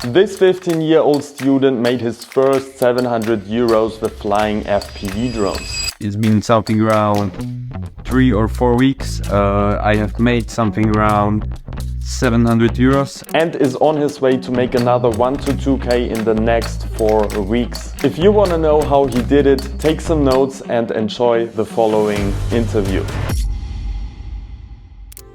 This 15-year-old student made his first 700 euros with Flying FPV Drones. It's been something around 3 or 4 weeks. I have made something around 700 euros. And is on his way to make another 1 to 2k in the next 4 weeks. If you want to know how he did it, take some notes and enjoy the following interview.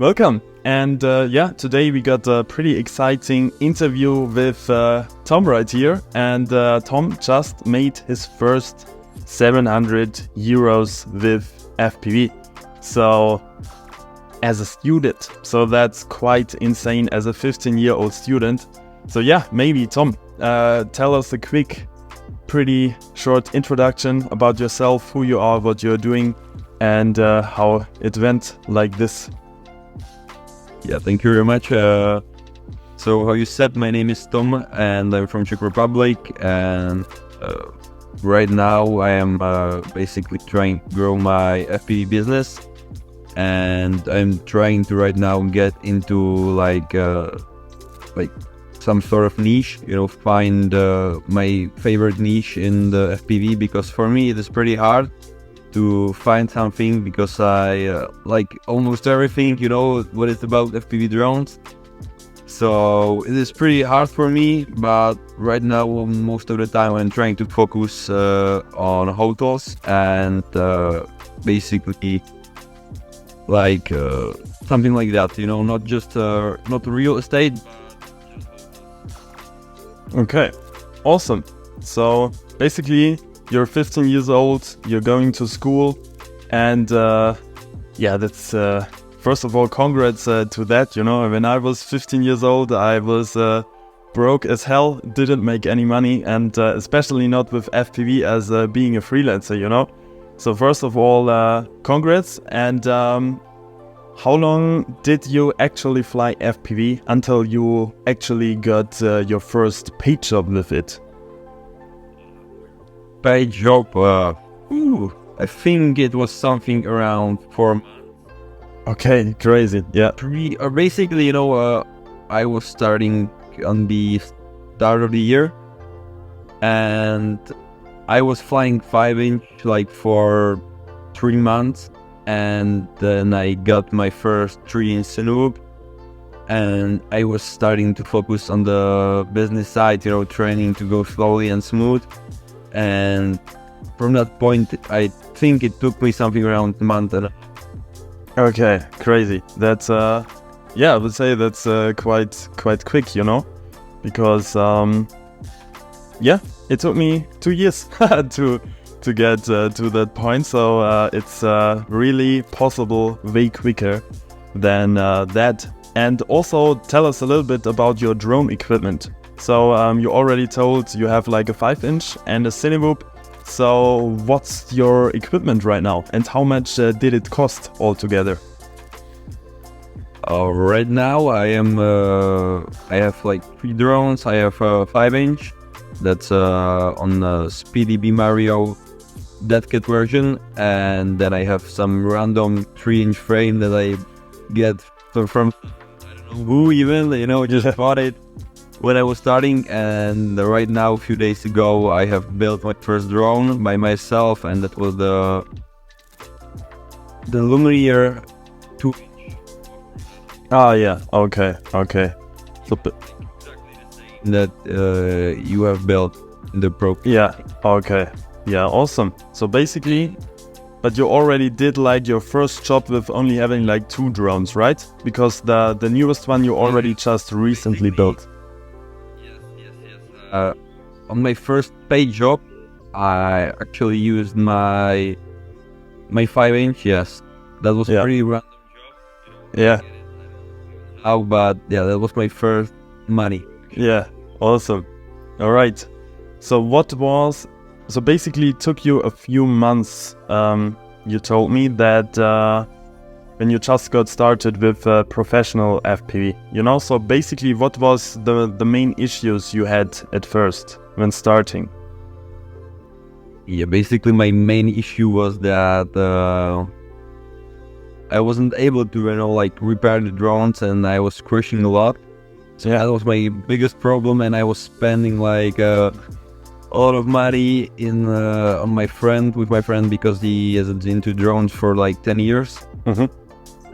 Welcome. And today we got a pretty exciting interview with Tom right here. And Tom just made his first 700 euros with FPV. So as a student, so that's quite insane as a 15-year-old student. So yeah, maybe Tom, tell us a quick, pretty short introduction about yourself, who you are, what you're doing, and how it went like this. Yeah, thank you very much. So how you said, my name is Tom and I'm from Czech Republic, and right now I am basically trying to grow my FPV business, and I'm trying to right now get into like some sort of niche, you know, find my favorite niche in the FPV, because for me it is pretty hard to find something, because I like almost everything, you know, what is about FPV drones. So it is pretty hard for me, but right now most of the time I'm trying to focus on hotels and basically like something like that, you know, not just not real estate. Okay, awesome. So basically you're 15 years old, you're going to school, and yeah, that's first of all, congrats to that. You know, when I was 15 years old, I was broke as hell, didn't make any money, and especially not with FPV as being a freelancer, you know. So first of all, congrats. And how long did you actually fly FPV until you actually got your first paid job with it? Paid job, I think it was something around 4 months. Okay, crazy, yeah. Basically, you know, I was starting on the start of the year, and I was flying 5-inch like for 3 months, and then I got my first 3-inch Sanook, and I was starting to focus on the business side, you know, training to go slowly and smooth. And from that point, I think it took me something around a month and a half. Okay, crazy. That's yeah, I would say that's quite quick, you know, because yeah, it took me 2 years to get to that point. So it's really possible way quicker than that. And also tell us a little bit about your drone equipment. So you already told you have like a 5-inch and a Cinewhoop. So what's your equipment right now, and how much did it cost altogether? Right now I have like 3 drones. I have a 5-inch that's on the Speedy B Mario dead kit version, and then I have some random 3-inch frame that I get from I don't know who even, you know, just bought it when I was starting. And right now, a few days ago, I have built my first drone by myself, and that was the Lumiere 2-inch. Ah, yeah, okay. So Exactly the same that you have built in the Pro. Yeah, okay. Yeah, awesome. So basically, but you already did like your first job with only having like 2 drones, right? Because the newest one you already just recently built. On my first paid job, I actually used my 5-inch. Yes, that was a pretty random job. Yeah. How, but yeah, that was my first money. Yeah, awesome. All right. So basically it took you a few months. You told me that when you just got started with professional FPV, you know. So basically, what was the main issues you had at first when starting? Yeah, basically my main issue was that I wasn't able to, you know, like repair the drones, and I was crashing a lot. So that was my biggest problem, and I was spending like a lot of money in on my friend because he has been into drones for like 10 years.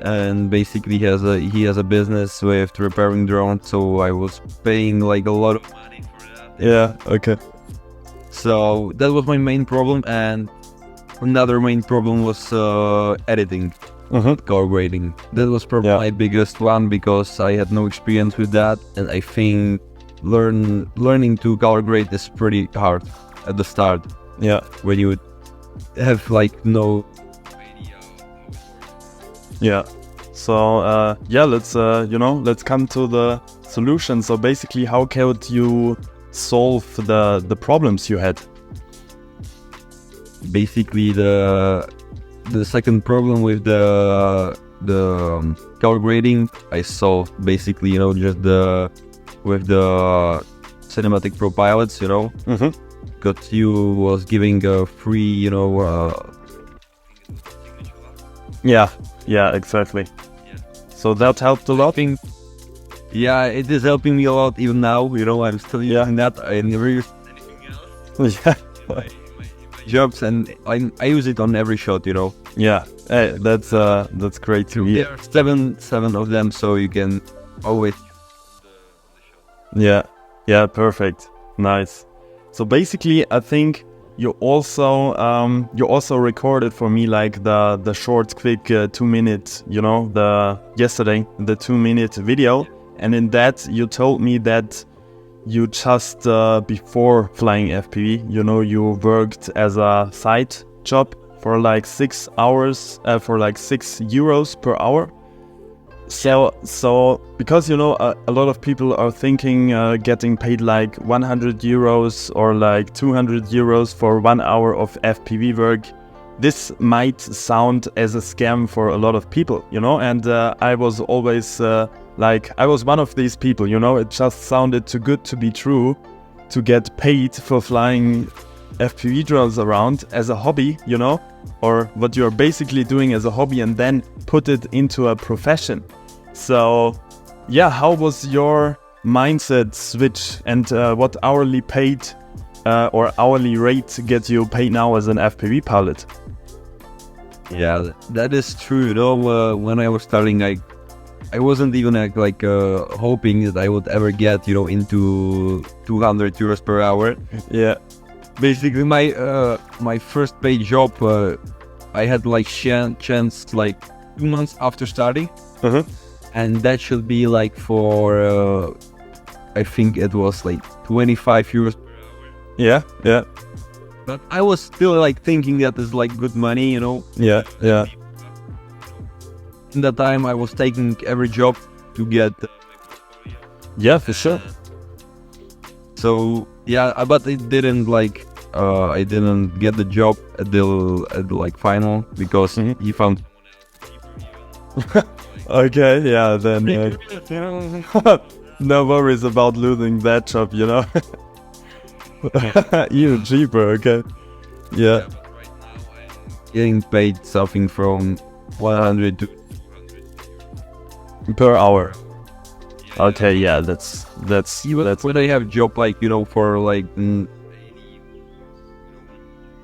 And basically he has a business with repairing drones, so I was paying like a lot of money for that. Yeah, okay. So that was my main problem, and another main problem was editing, color grading. That was probably my biggest one because I had no experience with that, and I think learning to color grade is pretty hard at the start. Yeah, when you have like no. Yeah. So yeah, let's let's come to the solution. So basically, how could you solve the problems you had? Basically, the second problem with the color grading I solved. Basically, just with the cinematic pro pilots, because you was giving a free, Yeah, exactly. So that helped a lot. Yeah, it is helping me a lot even now. I'm still using that. I never used anything else. Yeah. My jobs, and I use it on every shot. Yeah, hey, that's great to hear. There are seven of them, so you can always use Yeah, yeah, perfect, nice. So basically, I think you also recorded for me like the short, quick 2-minute, yesterday the 2-minute video, and in that you told me that you just before Flying FPV, you worked as a side job for like 6 hours, for like €6 per hour. So because a lot of people are thinking getting paid like €100 or like €200 for 1 hour of FPV work. This might sound as a scam for a lot of people, and I was always I was one of these people, it just sounded too good to be true to get paid for flying FPV drones around as a hobby, or what you're basically doing as a hobby and then put it into a profession. So yeah, how was your mindset switch, and what hourly paid or hourly rate gets you paid now as an FPV pilot? Yeah, that is true. When I was starting, I wasn't even hoping that I would ever get into €200 per hour. Yeah. Basically, my first paid job, I had like chance like 2 months after starting, and that should be like for I think it was like €25 per hour. Yeah. But I was still like thinking that is like good money, Yeah. In that time, I was taking every job to get. Yeah, for sure. So yeah, but it didn't I didn't get the job at the final because he found. Okay, yeah, then no worries about losing that job, Even cheaper, okay. Yeah. Right now I'm getting paid something from 100 to 200 per hour. Okay, yeah, that's when I have job for like 80,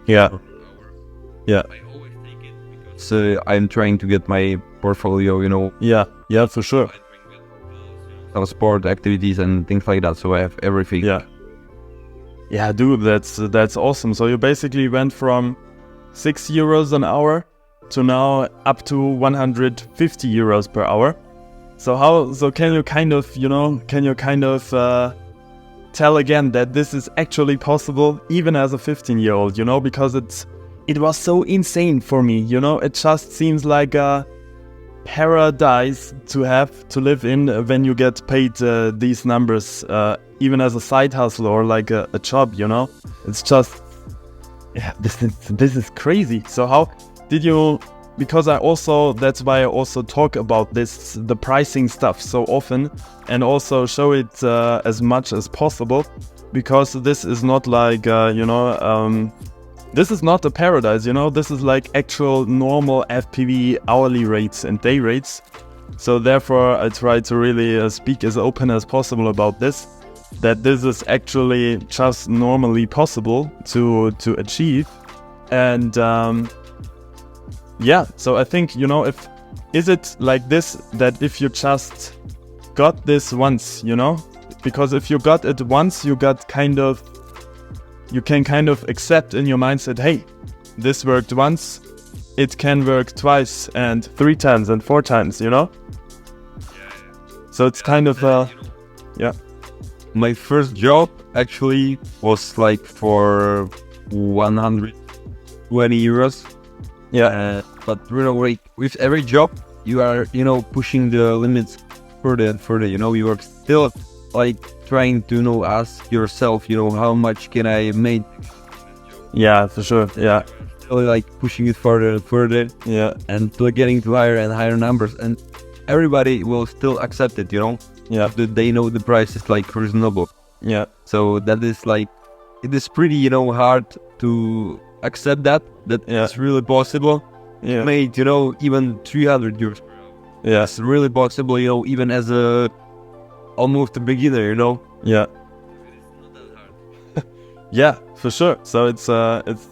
yeah. I always take it because I'm trying to get my portfolio, Yeah, for sure. Some sport activities and things like that, so I have everything. Yeah, dude, that's awesome. So you basically went from €6 an hour to now up to €150 per hour. So can you kind of tell again that this is actually possible even as a 15-year-old, because it was so insane for me, it just seems like a paradise to have to live in when you get paid these numbers, even as a side hustle or like a job, it's just, yeah, this is crazy. So how did you, because that's why I also talk about the pricing stuff so often, and also show it as much as possible, because this is not like, this is not a paradise, this is like actual normal FPV hourly rates and day rates. So therefore, I try to really speak as open as possible about this, that this is actually just normally possible to achieve. And yeah, so I think, you know, is it like this, that if you just got this once, you know, because if you got it once, you can kind of accept in your mindset, hey, this worked once, it can work twice and 3 times and 4 times, you know? So it's kind of, yeah. My first job actually was like for 120 euros. Yeah. But you know, like with every job, you are, you know, pushing the limits further and further. You know, you are still like trying to, you know, ask yourself, you know, how much can I make? Yeah, for sure. Yeah. Still like pushing it further and further. Yeah. And getting to higher and higher numbers, and everybody will still accept it. You know. Yeah. They know the price is like reasonable. Yeah. So that is like, it is pretty, you know, hard to accept that it's really possible. Yeah. Made, you know, even 300 euros. Yeah. It's really possible, you know, even as almost a beginner, you know. Yeah. Yeah, for sure. So it's as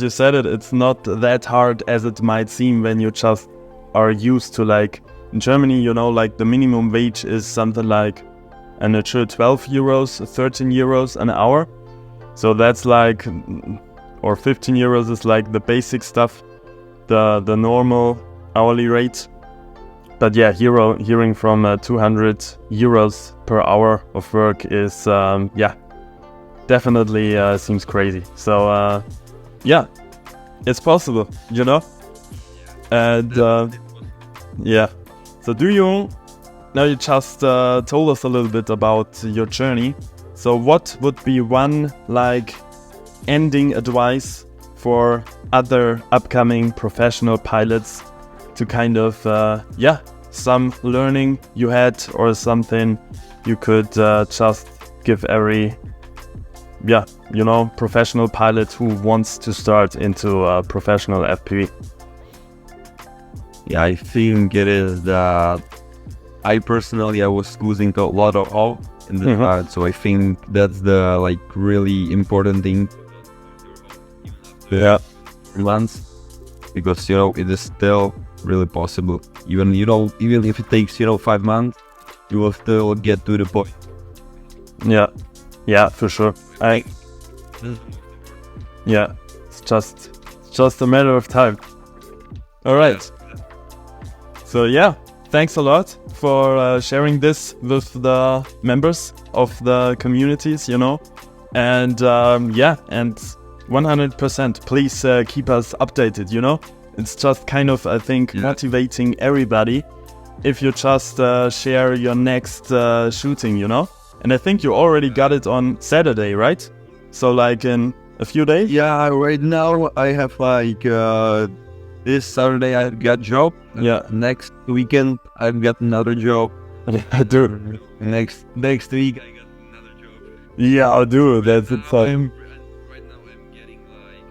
you said it's not that hard as it might seem when you just are used to, like, in Germany, you know, like the minimum wage is something like, I'm not sure, 12 euros, 13 euros an hour. So that's like, or 15 euros is like the basic stuff, the normal hourly rate. But yeah, hearing from 200 euros per hour of work is, definitely seems crazy. So yeah, it's possible, you know? And yeah. So now you just told us a little bit about your journey. So what would be one, like, ending advice for other upcoming professional pilots to kind of, some learning you had or something you could just give every, professional pilot who wants to start into professional FPV? Yeah, I think it is that I personally was losing a lot of hope in the start, so I think that's the like really important thing. Yeah, months, because you know it is still really possible. Even even if it takes 5 months, you will still get to the point. Yeah, for sure. It's just a matter of time. All right. So yeah, thanks a lot for sharing this with the members of the communities, you know, and and 100%, please keep us updated, you know. It's just kind of, I think, motivating everybody if you just share your next shooting, you know. And I think you already got it on Saturday, right? So like in a few days? Yeah, right now I have like this Saturday I got job. Yeah. Next weekend I've got another job. I do. Next week I got another job. Yeah, I do. That's it. Right now I'm getting like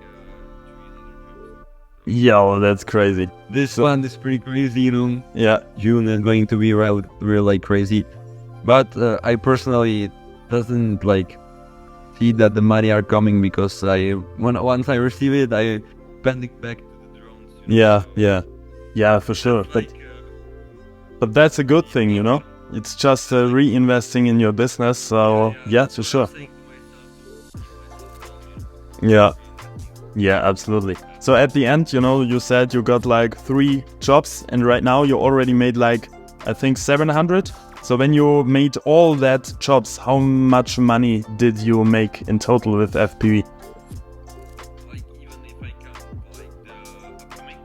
300 jobs. Yeah, that's crazy. This one is pretty crazy, you know. Yeah. June is going to be really crazy. But I personally doesn't like see that the money are coming, because once I receive it, I spend it back to the drones. Yeah, for sure. But that's a good thing, you know. It's just reinvesting in your business. So yeah, for sure. Yeah, absolutely. So at the end, you know, you said you got like 3 jobs, and right now you already made like, I think, 700. So when you made all that jobs, how much money did you make in total with FPV? Like, even if I count like the upcoming.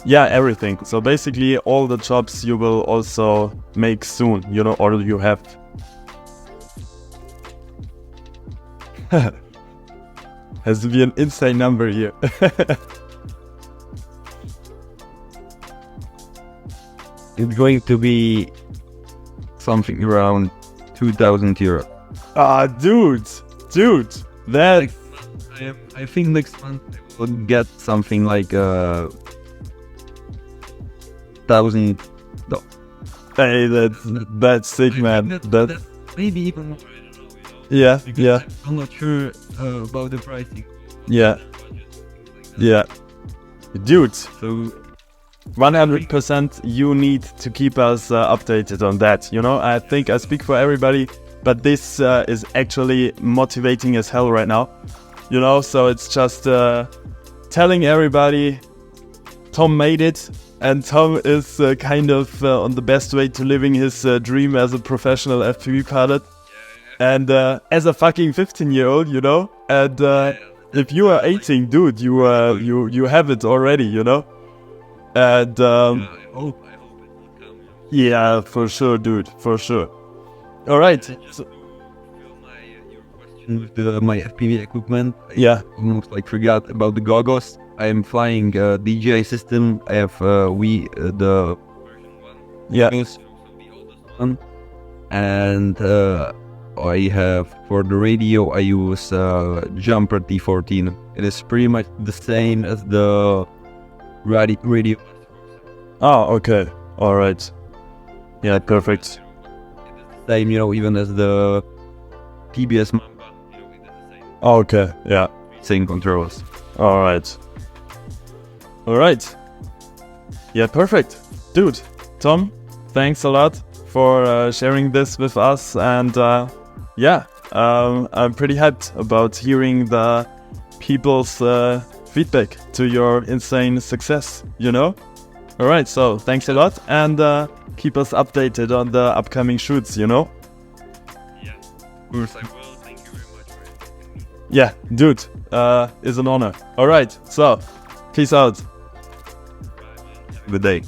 Yeah, everything. So basically all the jobs you will also make soon, you know, or you have. Has to be an insane number here. It's going to be something around 2,000 euros. Ah, dude, that. I think next month I will get something like $1,000. Hey, that's sick, man. That Maybe even more. yeah, yeah, I'm not sure about the pricing. yeah, yeah, dude. So 100% you need to keep us updated on that. You know, I think I speak for everybody, but this is actually motivating as hell right now. You know, so it's just telling everybody Tom made it, and Tom is kind of on the best way to living his dream as a professional FPV pilot. And as a fucking 15-year-old, you know, and if you are 18, dude, you have it already, you know. And I hope it will come. yeah, for sure, dude, for sure. All right. So, Your question with my FPV equipment. yeah, I almost like forgot about the goggles. I am flying DJI system. I have the version 1. yeah. Goggles, the oldest one. And I have for the radio. I use Jumper T14. It is pretty much the same as the radio. Oh, okay. All right. Yeah, perfect. Same, you know, even as the TBS Mamba, you know, it is the same. Okay. Yeah. Same controls. All right. All right. Yeah, perfect. Dude, Tom, thanks a lot for sharing this with us. And yeah, I'm pretty hyped about hearing the people's feedback to your insane success, you know? All right, so thanks a lot, and keep us updated on the upcoming shoots, you know? Yeah, of course I will. Thank you very much for having me. Yeah, dude, it's an honor. All right, so peace out. Bye, man. Have a good day.